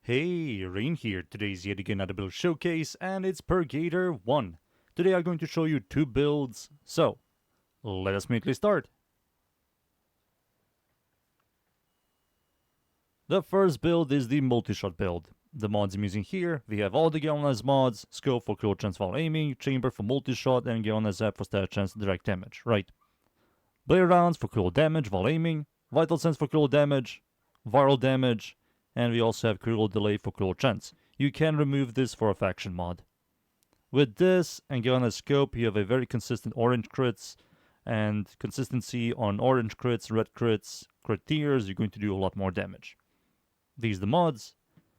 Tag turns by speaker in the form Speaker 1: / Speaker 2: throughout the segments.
Speaker 1: Hey, Rain here. Today's yet again another build showcase, and it's Purgator 1. Today I'm going to show you two builds, so let us immediately start. The first build is the multi-shot build. The mods I'm using here, we have all the Galvanized mods, scope for critical chance while aiming, chamber for multi-shot, and Galvanized zap for stat chance direct damage, right? Blade rounds for critical damage while aiming, vital sense for critical damage, viral damage, and we also have critical delay for critical chance. You can remove this for a faction mod. With this and Galvanized scope, you have a very consistent orange crits, and consistency on orange crits, red crits, crit tiers, you're going to do a lot more damage. These are the mods.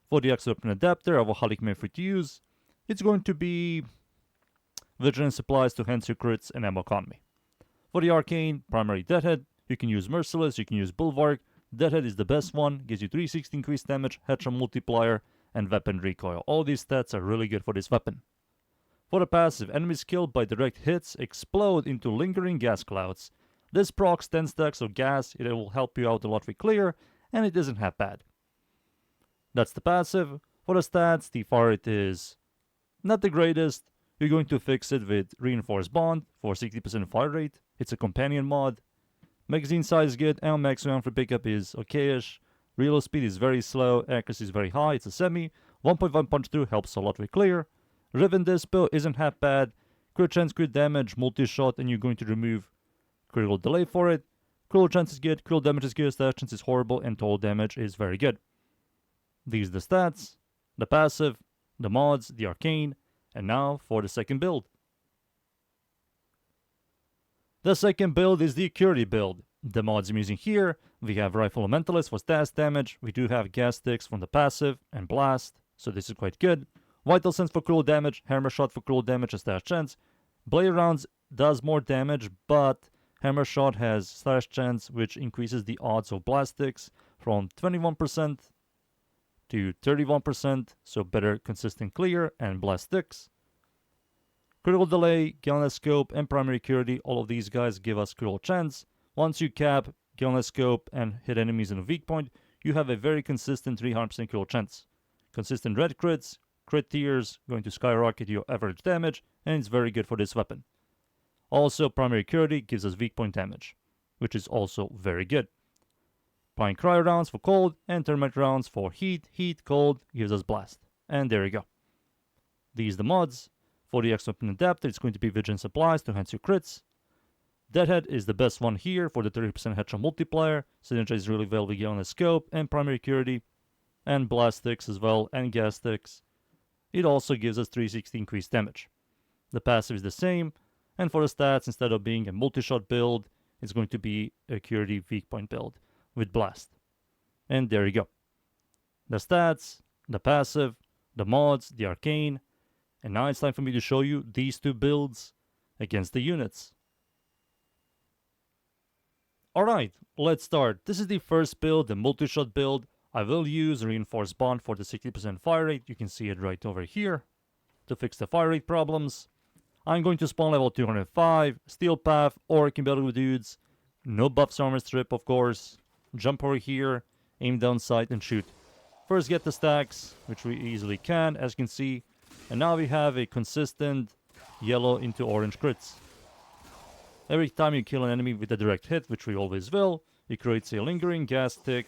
Speaker 1: For the X weapon adapter, I will highly recommend for you to use. It's going to be Vigilance supplies to enhance your crits and ammo economy. For the Arcane, primary Deadhead, you can use Merciless, you can use Bulwark. Deadhead is the best one, gives you 360 increased damage, headshot multiplier, and weapon recoil. All these stats are really good for this weapon. For the passive, enemies killed by direct hits explode into lingering gas clouds. This procs 10 stacks of gas, it will help you out a lot with clear, and it isn't half bad. That's the passive. For the stats, the fire rate is not the greatest. You're going to fix it with Reinforced Bond for 60% fire rate. It's a companion mod. Magazine size is good, and maximum for pickup is okayish. Reload speed is very slow, accuracy is very high, it's a semi. 1.1 punch through helps a lot with clear. Riven Dispo isn't half bad. Crit chance, crit damage, multi-shot, and you're going to remove critical delay for it. Critical chance is good, critical damage is good, stat chance is horrible, and total damage is very good. These are the stats, the passive, the mods, the arcane, and now for the second build. The second build is the Acuity build. The mods I'm using here, we have Rifle Elementalist for stats damage, we do have Gas Sticks from the passive, and Blast, so this is quite good. Vital Sense for critical damage, Hammer Shot for critical damage and stat chance. Blade Rounds does more damage, but Hammer Shot has slash chance, which increases the odds of Blast Sticks from 21% to 31%, so better consistent clear and Blast Sticks. Critical delay, Galvanized scope, and primary Acuity, all of these guys give us critical chance. Once you cap Galvanized scope and hit enemies in a weak point, you have a very consistent 300% critical chance. Consistent red crits, crit tiers, going to skyrocket your average damage, and it's very good for this weapon. Also, primary Acuity gives us weak point damage, which is also very good. Pine Cryo rounds for cold, and Thermite rounds for heat. Heat, cold, gives us blast. And there you go. These are the mods. For the X weapon adapter, it's going to be Vigilance supplies to enhance your crits. Deadhead is the best one here for the 30% headshot multiplier. Synergizes really well with Galvanized scope and primary Acuity, and blast sticks as well, and gas sticks. It also gives us 360 increased damage. The passive is the same, and for the stats, instead of being a multi-shot build, it's going to be a Acuity weak point build with blast. And there you go. The stats, the passive, the mods, the arcane, and now it's time for me to show you these two builds against the units. Alright, let's start. This is the first build, the multi-shot build. I will use Reinforced Bond for the 60% fire rate. You can see it right over here to fix the fire rate problems. I'm going to spawn level 205, Steel Path, or compatible dudes. No buffs armor strip, of course. Jump over here, aim down sight, and shoot. First get the stacks, which we easily can, as you can see. And now we have a consistent yellow into orange crits. Every time you kill an enemy with a direct hit, which we always will, it creates a lingering gas stick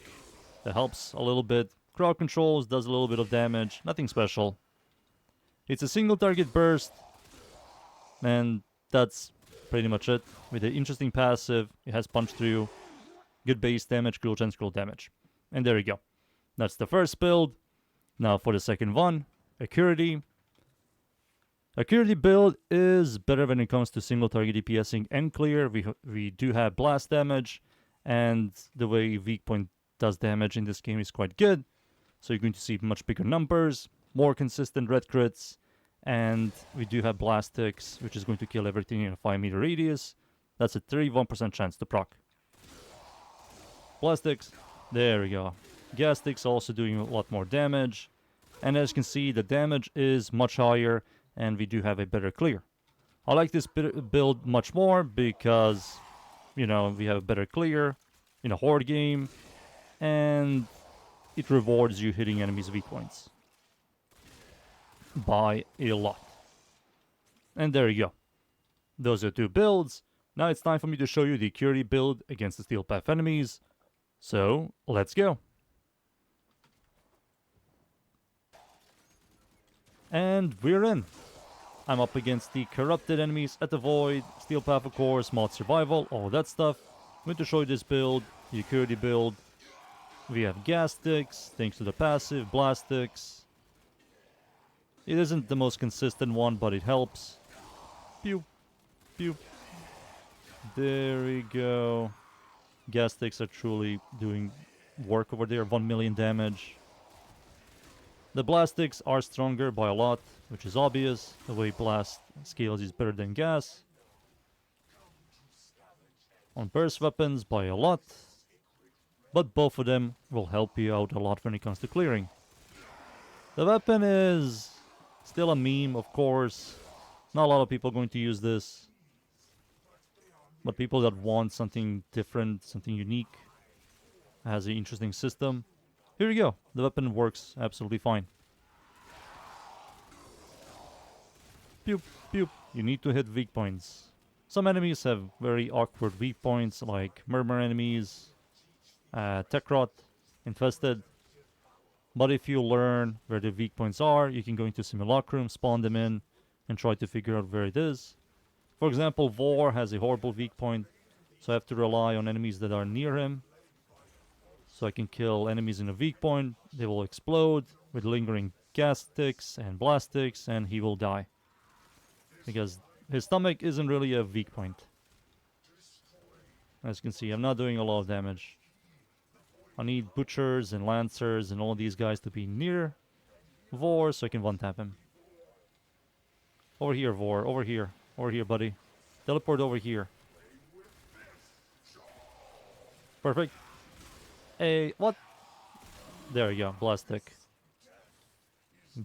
Speaker 1: that helps a little bit. Crowd controls, does a little bit of damage, nothing special. It's a single target burst, and that's pretty much it. With an interesting passive, it has punch through, good base damage, critical chance, critical damage. And there you go. That's the first build. Now for the second one, Acuity. Acuity build is better when it comes to single target DPSing and clear. We do have blast damage, and the way weak point does damage in this game is quite good. So you're going to see much bigger numbers, more consistent red crits, and we do have blast sticks, which is going to kill everything in a 5-meter radius. That's a 31% chance to proc. Blast sticks, there we go. Gas sticks also doing a lot more damage, and as you can see, the damage is much higher, and we do have a better clear. I like this build much more because, you know, we have a better clear in a horde game, and it rewards you hitting enemies' weak points. By a lot. And there you go. Those are two builds. Now it's time for me to show you the Acuity build against the Steel Path enemies. So, let's go. And we're in. I'm up against the corrupted enemies at the Void, Steel Path of course, mod survival, all that stuff. I'm going to show you this build, the Acuity build. We have gas sticks, thanks to the passive, blast sticks. It isn't the most consistent one, but it helps. Pew, pew. There we go. Gas sticks are truly doing work over there, 1 million damage. The blast sticks are stronger by a lot, which is obvious. The way blast scales is better than gas. On burst weapons by a lot. But both of them will help you out a lot when it comes to clearing. The weapon is still a meme, of course. Not a lot of people are going to use this. But people that want something different, something unique, has an interesting system. Here you go. The weapon works absolutely fine. Pew, pew. You need to hit weak points. Some enemies have very awkward weak points, like Murmur enemies, Tekrot, Infested. But if you learn where the weak points are, you can go into Simulacrum, spawn them in, and try to figure out where it is. For example, Vor has a horrible weak point, so I have to rely on enemies that are near him. So I can kill enemies in a weak point, they will explode with lingering gas sticks and blast sticks, and he will die. Because his stomach isn't really a weak point. As you can see, I'm not doing a lot of damage. I need Butchers and Lancers and all these guys to be near Vor so I can one-tap him. Over here, Vor. Over here. Over here, buddy. Teleport over here. Perfect. Hey, what? There you go. Blast stick.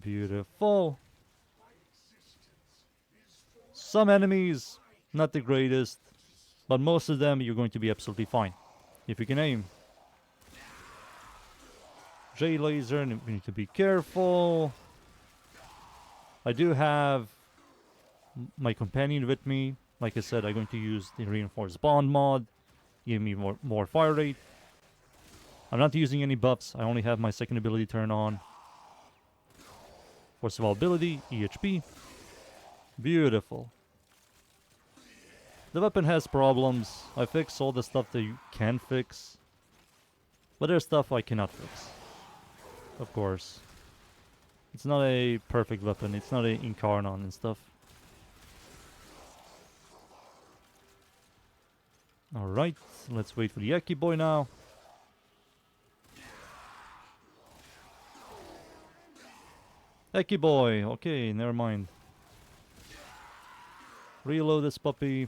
Speaker 1: Beautiful. Some enemies, not the greatest. But most of them, you're going to be absolutely fine. If you can aim. J-laser, and we need to be careful. I do have my companion with me. Like I said, I'm going to use the reinforced bond mod. Give me more fire rate. I'm not using any buffs. I only have my second ability turned on. For survivability, EHP. Beautiful. The weapon has problems. I fix all the stuff that you can fix. But there's stuff I cannot fix. Of course. It's not a perfect weapon. It's not an Incarnon and stuff. Alright, let's wait for the Eki boy now. Eki boy, okay, never mind. Reload this puppy.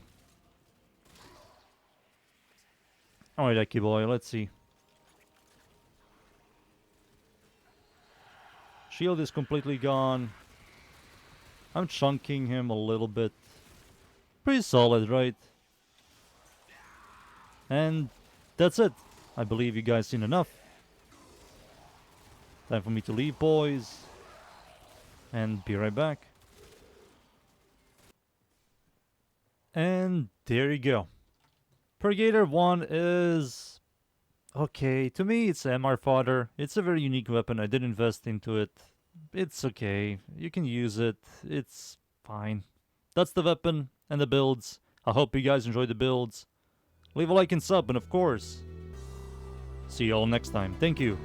Speaker 1: Alright, Eki boy, let's see. Shield is completely gone. I'm chunking him a little bit. Pretty solid, right? And that's it. I believe you guys seen enough. Time for me to leave, boys. And be right back. And there you go. Purgator 1 is... okay, to me it's MR fodder. It's a very unique weapon. I did invest into it. It's okay. You can use it. It's fine. That's the weapon and the builds. I hope you guys enjoyed the builds. Leave a like and sub, and of course, see you all next time. Thank you.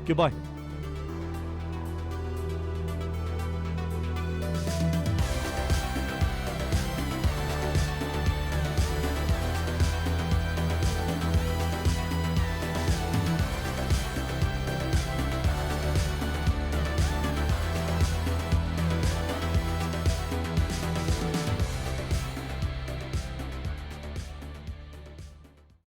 Speaker 1: Goodbye.